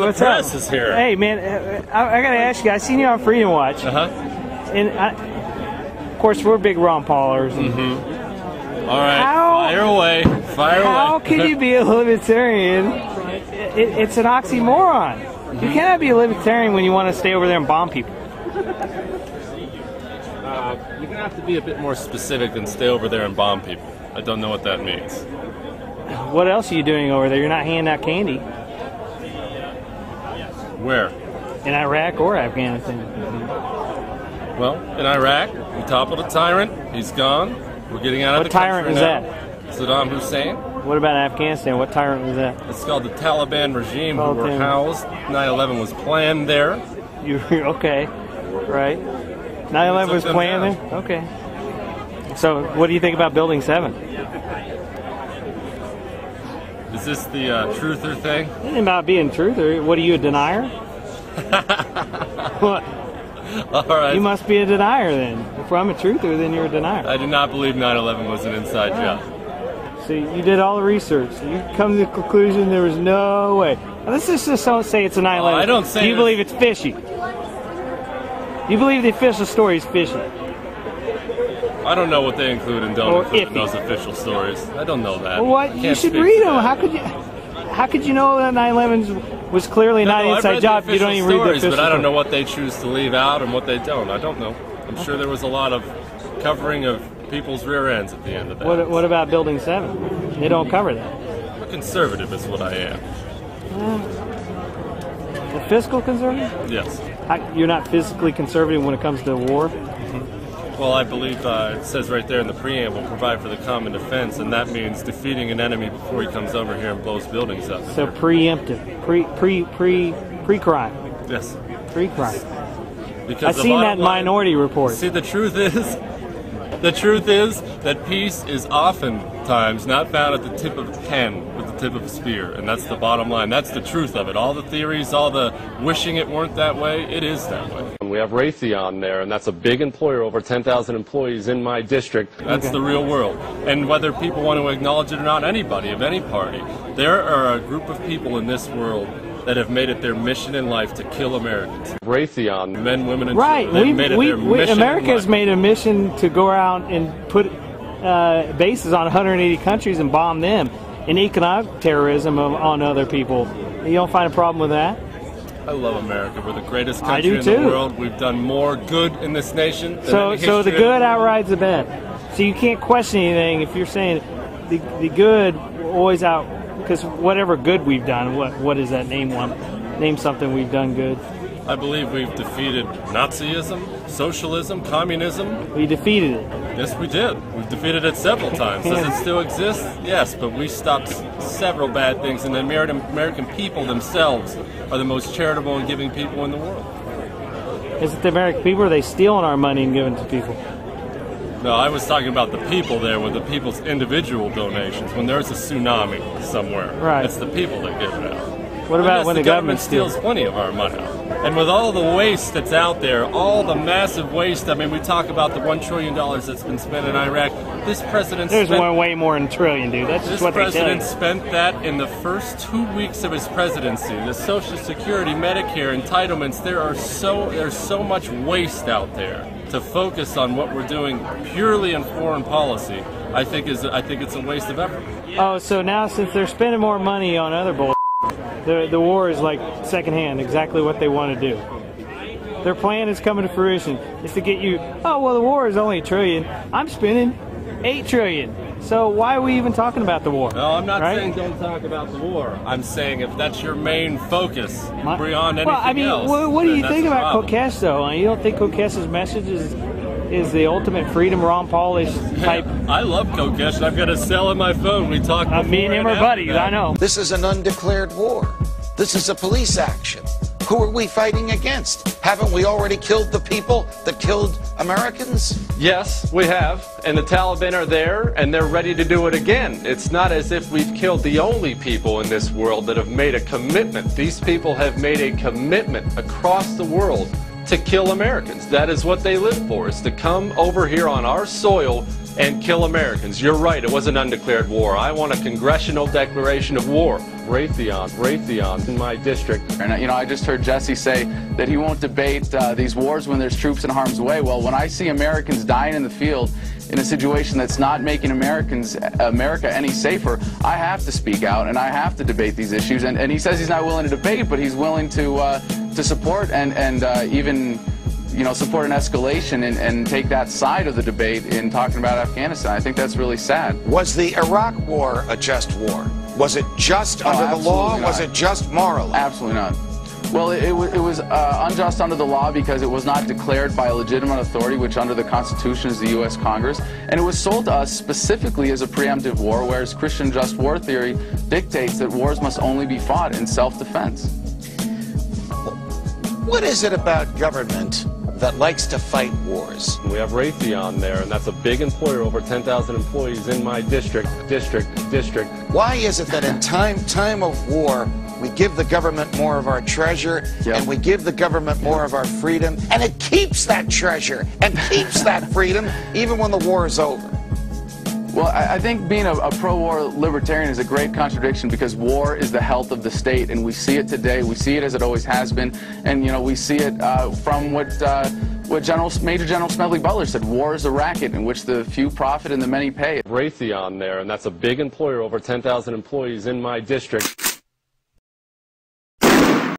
what's the up? press is here. Hey, man, I got to ask you. I seen you on Freedom Watch. And, of course, we're big Ron Paulers. All right, fire away. How can you be a libertarian? It's an oxymoron. You cannot be a libertarian when you want to stay over there and bomb people. You're going to have to be a bit more specific than stay over there and bomb people. I don't know what that means. What else are you doing over there? You're not handing out candy. Where? In Iraq or Afghanistan. Well, in Iraq, we toppled a tyrant. He's gone. We're getting out of the country What tyrant was now. that? Saddam Hussein. What about Afghanistan? What tyrant was that? It's called the Taliban regime, who were housed. 9/11 was planned there. Okay, right. 9/11 was planned there? Okay. So, what do you think about Building 7? Is this the truther thing? It ain't about being truther. What are you, a denier? What? All right. You must be a denier then. If I'm a truther, then you're a denier. I do not believe 9/11 was an inside job. So you did all the research. You come to the conclusion there was no way. Now, let's just don't say it's a 9/11. I don't say. Do you believe it's fishy? You believe the official story is fishy? I don't know what they include and don't include in those official stories. I don't know that. Well, what? You should read them. How could you know that 9/11 was clearly not an inside job? You don't even read the official but I don't know what they choose to leave out and what they don't. I don't know. I'm sure there was a lot of covering of people's rear ends at the end of that. What about Building 7? They don't cover that. I'm a conservative is what I am. A fiscal conservative? Yes. You're not physically conservative when it comes to war? Well, I believe it says right there in the preamble, provide for the common defense, and that means defeating an enemy before he comes over here and blows buildings up. So preemptive, pre-crime. Yes. Pre-crime. Because I've seen that in Minority Report. See, the truth is that peace is oftentimes not found at the tip of a pen, but the tip of a spear, and that's the bottom line. That's the truth of it. All the theories, all the wishing it weren't that way, it is that way. We have Raytheon there, and that's a big employer, over 10,000 employees in my district. That's the real world. And whether people want to acknowledge it or not, anybody of any party, there are a group of people in this world that have made it their mission in life to kill Americans. Raytheon, men, women, and children. America has made a mission to go around and put bases on 180 countries and bomb them, and economic terrorism on other people. You don't find a problem with that? I love America. We're the greatest country in the world. We've done more good in this nation than any history. So the good outrides the bad. So you can't question anything if you're saying the good always out. Because whatever good we've done, what is that? Name one. Name something we've done good. I believe we've defeated Nazism, socialism, communism. We defeated it. Yes, we did. We've defeated it several times. Does it still exist? Yes, but we stopped several bad things, and the American people themselves are the most charitable and giving people in the world. Is it the American people, or are they stealing our money and giving it to people? No, I was talking about the people there with the people's individual donations. When there's a tsunami somewhere, it's the people that give it out. What about when the government steals plenty of our money? And with all the waste that's out there, all the massive waste, I mean, we talk about the $1 trillion that's been spent in Iraq. This president There's way more than a trillion, dude. That's just what they tell you. This president spent that in the first 2 weeks of his presidency. The Social Security, Medicare, entitlements, there's so much waste out there. To focus on what we're doing purely in foreign policy, I think it's a waste of effort. Oh, so now since they're spending more money on other bull, the war is like secondhand, exactly what they want to do. Their plan is coming to fruition. It's to get you, oh, well, the war is only $1 trillion. I'm spending $8 trillion. So why are we even talking about the war? No, I'm not saying don't talk about the war. I'm saying if that's your main focus, beyond anything else. What do you think about Kokesh, though? You don't think Kokesh's message is the ultimate freedom Ron Paulish type? I love Kokesh. I've got a cell in my phone. We talk before me and him are buddies, I know. This is an undeclared war. This is a police action. Who are we fighting against? Haven't we already killed the people that killed Americans? Yes, we have. And the Taliban are there, and they're ready to do it again. It's not as if we've killed the only people in this world that have made a commitment. These people have made a commitment across the world to kill Americans. That is what they live for, is to come over here on our soil, and kill Americans. You're right, it was an undeclared war. I want a congressional declaration of war. Raytheon in my district. And you know, I just heard Jesse say that he won't debate these wars when there's troops in harm's way. Well, when I see Americans dying in the field in a situation that's not making America any safer, I have to speak out and I have to debate these issues. And he says he's not willing to debate, but he's willing to support and even, you know, support an escalation and take that side of the debate in talking about Afghanistan. I think that's really sad. Was the Iraq war a just war? Was it just under the law? Not. Was it just moral? Absolutely not. Well, it was unjust under the law because it was not declared by a legitimate authority, which under the Constitution is the U.S. Congress, and it was sold to us specifically as a preemptive war, whereas Christian just war theory dictates that wars must only be fought in self-defense. What is it about government that likes to fight wars? We have Raytheon there, and that's a big employer, over 10,000 employees in my district. Why is it that in time of war, we give the government more of our treasure, and we give the government more of our freedom, and it keeps that treasure and keeps that freedom even when the war is over? Well, I think being a pro-war libertarian is a great contradiction because war is the health of the state, and we see it today. We see it as it always has been, and you know we see it from what Major General Smedley Butler said: war is a racket in which the few profit and the many pay. Raytheon there, and that's a big employer, over 10,000 employees in my district.